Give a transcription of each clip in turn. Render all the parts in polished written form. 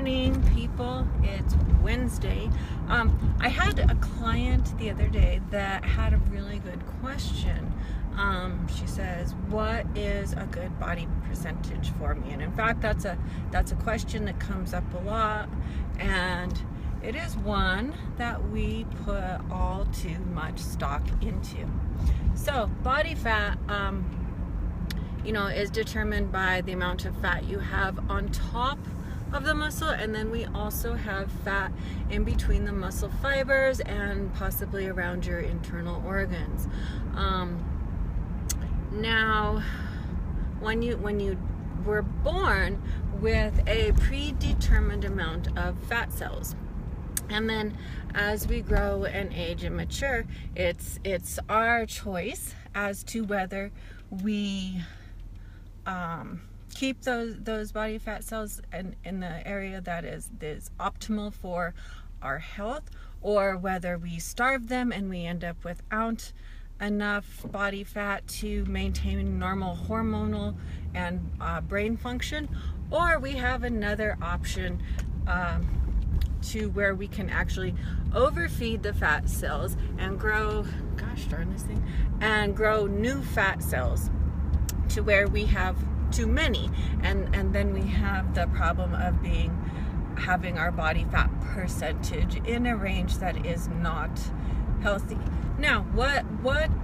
morning, people. It's Wednesday. I had a client the other day that had a really good question. She says, what is a good body percentage for me? And in fact, that's a question that comes up a lot, and it is one that we put all too much stock into. So body fat, is determined by the amount of fat you have on top of the muscle, and then we also have fat in between the muscle fibers and possibly around your internal organs. Now, when you were born with a predetermined amount of fat cells, and then as we grow and age and mature, it's our choice as to whether we keep those body fat cells in the area that is optimal for our health, or whether we starve them and we end up without enough body fat to maintain normal hormonal and brain function, or we have another option to where we can actually overfeed the fat cells and grow, and grow new fat cells to where we have too many, and then we have the problem of having our body fat percentage in a range that is not healthy. Now, what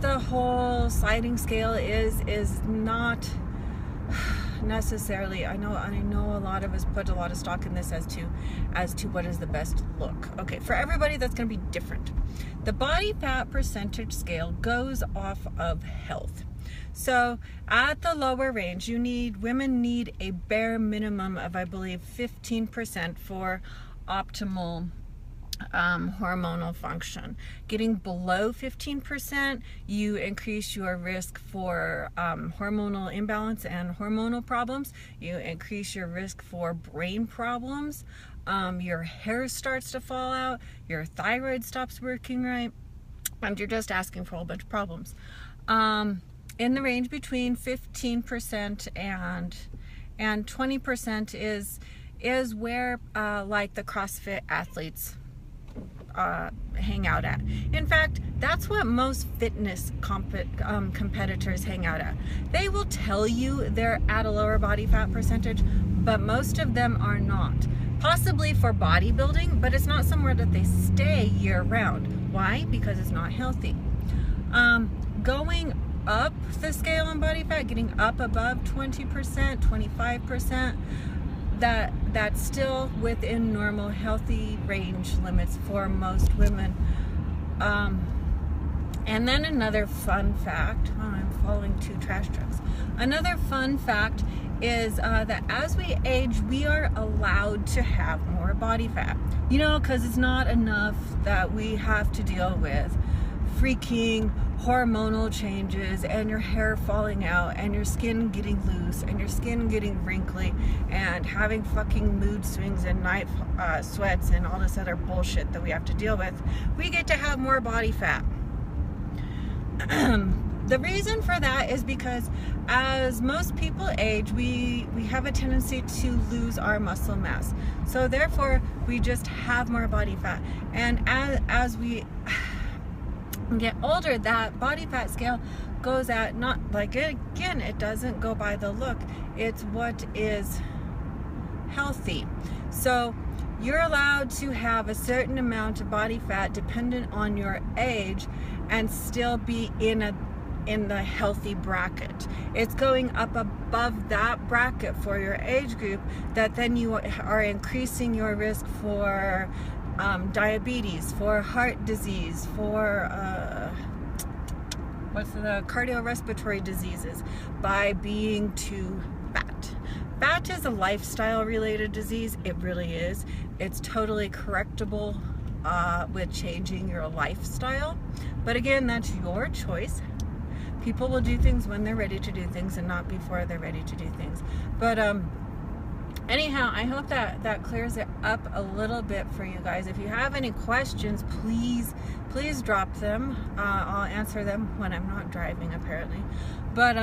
the whole sliding scale is not necessarily, I know a lot of us put a lot of stock in this as to what is the best look. Okay, for everybody that's going to be different. The body fat percentage scale goes off of health. So at the lower range, women need a bare minimum of, I believe, 15% for optimal hormonal function. Getting below 15%, you increase your risk for hormonal imbalance and hormonal problems. You increase your risk for brain problems. Your hair starts to fall out. Your thyroid stops working right. And you're just asking for a whole bunch of problems. In the range between 15% and 20% is where like the CrossFit athletes hang out at. In fact, that's what most fitness competitors hang out at. They will tell you they're at a lower body fat percentage, but most of them are not. Possibly for bodybuilding, but it's not somewhere that they stay year round. Why? Because it's not healthy. Going up the scale in body fat, getting up above 20%, 25%, that's still within normal healthy range limits for most women. And then another fun fact, I'm following two trash trucks. Another fun fact is that as we age, we are allowed to have more body fat. Because it's not enough that we have to deal with freaking hormonal changes and your hair falling out and your skin getting loose and your skin getting wrinkly and having fucking mood swings and night sweats and all this other bullshit that we have to deal with. We get to have more body fat. The reason for that is because as most people age, we have a tendency to lose our muscle mass. So therefore, we just have more body fat. And as we get older, that body fat scale goes at, not like, again, it doesn't go by the look, it's what is healthy. So you're allowed to have a certain amount of body fat dependent on your age and still be in the healthy bracket. It's going up above that bracket for your age group that then you are increasing your risk for diabetes, for heart disease, for cardiorespiratory diseases by being too fat. Fat is a lifestyle related disease. It really is. It's totally correctable with changing your lifestyle. But again, that's your choice. People will do things when they're ready to do things and not before they're ready to do things. But anyhow, I hope that clears it up a little bit for you guys. If you have any questions, please drop them. I'll answer them when I'm not driving, apparently. But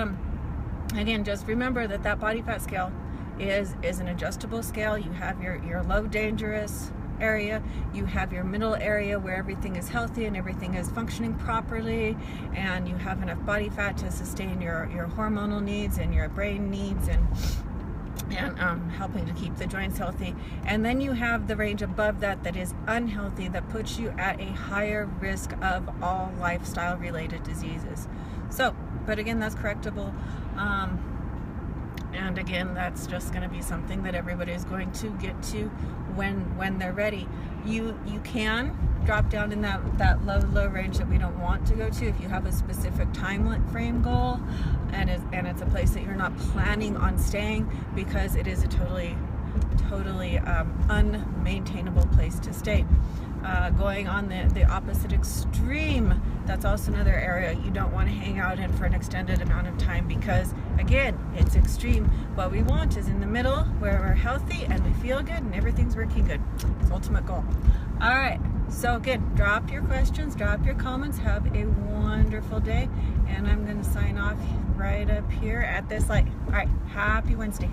again, just remember that body fat scale is an adjustable scale. You have your low dangerous area, you have your middle area where everything is healthy and everything is functioning properly, and you have enough body fat to sustain your hormonal needs and your brain needs, and helping to keep the joints healthy. And then you have the range above that is unhealthy, that puts you at a higher risk of all lifestyle related diseases. So, but again, that's correctable. And again, that's just going to be something that everybody is going to get to when they're ready. You can drop down in that low range that we don't want to go to if you have a specific time frame goal, and it's a place that you're not planning on staying, because it is a totally unmaintainable place to stay. Going on the opposite extreme, that's also another area you don't want to hang out in for an extended amount of time, because again, it's extreme. What we want is in the middle, where we're healthy and we feel good and everything's working good. It's the ultimate goal. All right, so again, drop your questions, drop your comments, have a wonderful day, and I'm going to sign off right up here at this light. All right, happy Wednesday.